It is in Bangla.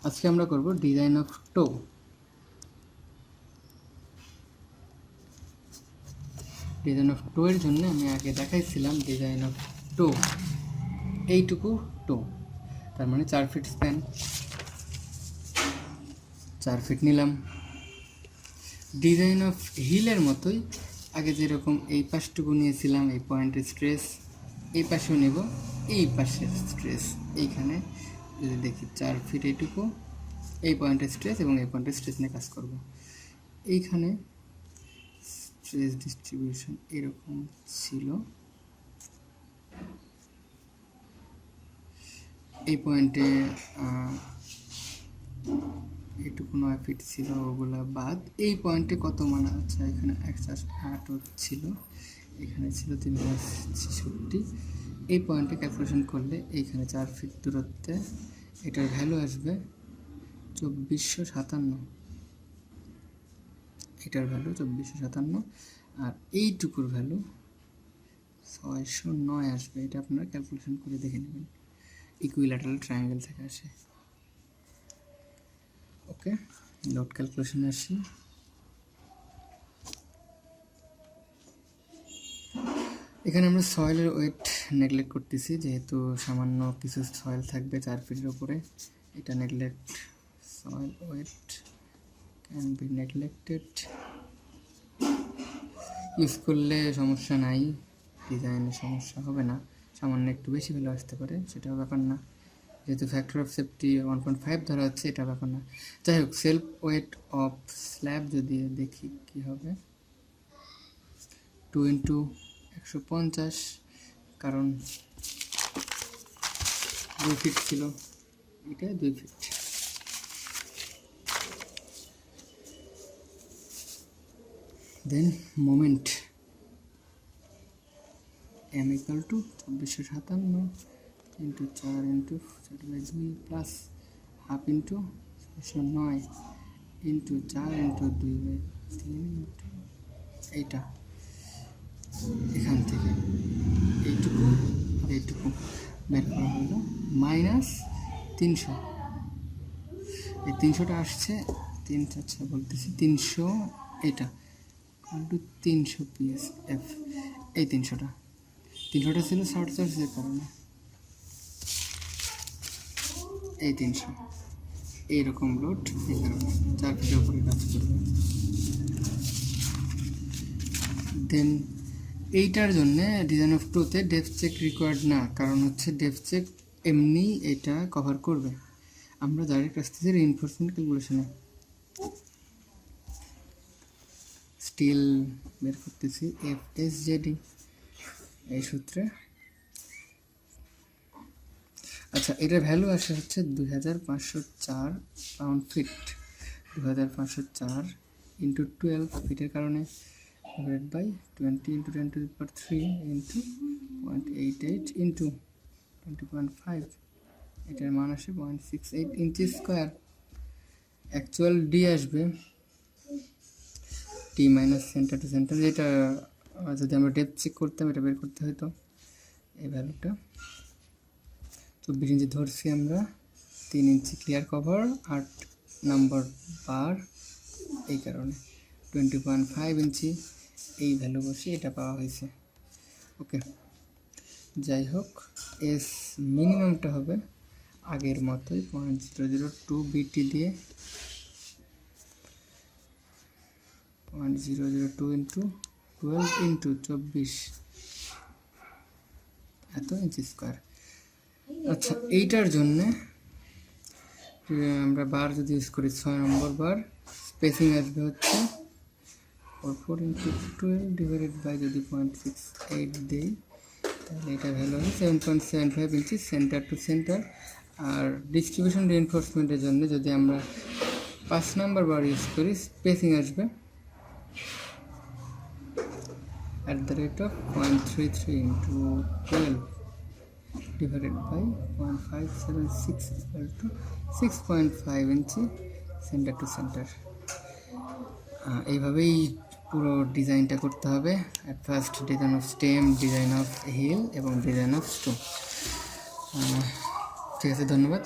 আজকে আমরা করব design of toe. Design of toe এর জন্য আমি আগে দেখাইছিলাম ডিজাইন অফ টো, এইটুকু টো, তার মানে 4 ফিট স্প্যান, 4 ফিট নিলাম। ডিজাইন অফ হিলের মতোই আগে যেরকম এই পাশটুকু নিয়েছিলাম, এই পয়েন্টের স্ট্রেস, এই পাশেও নেব এই পাশের স্ট্রেস। এইখানে যদি দেখি 4 ফিট এইটুকু, এই পয়েন্টের স্ট্রেস এবং এই পয়েন্টের স্ট্রেস নিয়ে কাজ করব। এইখানে স্ট্রেস ডিস্ট্রিবিউশন এরকম ছিল, এই পয়েন্টে এইটুকু 9 ফিট ছিল, ওগুলা বাদ। এই পয়েন্টে কত মানা আছে, এখানে 108 ছিল, এখানে ছিল 366। এই পয়েন্টে ক্যালকুলেশন করলে এইখানে 4 ফিট দূরত্বে এটার ভ্যালু আসবে 2457, এটার ভ্যালু 2457, আর এইটুকুর ভ্যালু 609 আসবে। এটা আপনারা ক্যালকুলেশন করে দেখে নেবেন, ইকুইল্যাটারাল ট্রায়াঙ্গেল থেকে আসে। ওকে, লোড ক্যালকুলেশনে আসি। এখানে আমরা সয়েলের ওয়েট নেগলেক্ট করতেছি, যেহেতু সামান্য কিছু সয়েল থাকবে 4 ফিটের উপরে, এটা neglect, soil weight can be neglected. Use করলে সমস্যা নাই, ডিজাইনে সমস্যা হবে না, সামান্য একটু বেশি ভ্যালু আসতে পারে, সেটাও ব্যাপার না, যেহেতু ফ্যাক্টর অফ সেফটি 1.5 ধরা হচ্ছে, এটা ব্যাপার না। যাই হোক, সেলফ ওয়েট অফ স্ল্যাব যদি দেখি কি হবে, 2 × 150, কারণ 2 ফিট ছিল, এটা 2 feet. Then moment m = 2457 × 4 × 4/2 plus half into 609 into 4 × 2/3, এইটা এখান থেকে এইটুকু আর এইটুকু বের করা হলো -300। এই 300টা আসছে 300, বলতেছি 300, এটা × 300 PSF। এই 300টা ছিল শর্ট চার্জের কারণে, এই 300 এইরকম লোড, এই কারণে 4 ফিটের উপরে কাজ করবে। দেন এইটার জন্য ডিজাইন অফ টোতে ডেপথ চেক রিকোয়ার্ড না, কারণ হচ্ছে ডেপথ চেক এমনি এটা কভার করবে। আমরা ডাইরেক্ট আসতেছি রিইনফোর্সমেন্ট ক্যালকুলেশনে, স্টিল বের করতেছি FSJD এই সূত্রে। আচ্ছা, এটার ভ্যালু আসে হচ্ছে 2504 পাউন্ড ফিট, 2504 × 12 ফিটের কারণে ডিভাইডেড বাই 20 × 10⁻³ ইন্টু 0.88 ইন্টু 20.5, এটার মান আসে 0.68 ইঞ্চি স্কোয়ার। অ্যাকচুয়াল ডি আসবে T - সেন্টার টু সেন্টার, যেটা যদি আমরা ডেপথ চেক করতাম এটা বের করতে হতো। এই ভ্যালুটা 24 ইঞ্চি ধরছি আমরা, 3 ইঞ্চি ক্লিয়ার কভার, 8 নাম্বার বার, এই কারণে 20.5 ইঞ্চি এই ভ্যালু বসে এটা পাওয়া হয়েছে। ওকে, যাই হোক, এস মিনিমামটা হবে আগের মতোই 0.002 BT দিয়ে 0.002 × 12 × 24 এত ইঞ্চি স্কোয়ার। আচ্ছা, এইটার জন্যে আমরা বার যদি ইউজ করি 6 নম্বর বার, স্পেসিং আসবে হচ্ছে 4 × 12 ডিভাইডেড বাই, যদি 0.68 দেই তাহলে এটা ভ্যালু হবে 7.75 ইঞ্চি center to centre. R distribution রিইনফোর্সমেন্টের জন্য যদি আমরা 5 নম্বর বার ইউজ করি, স্পেসিং আসবে @0.33 × 12 divided by 0.576 = 6.5 inch center to center. এইভাবেই পুরো ডিজাইনটা করতে হবে। At first design of stem, design of heel এবং ডিজাইন অফ স্টো। ঠিক আছে, ধন্যবাদ।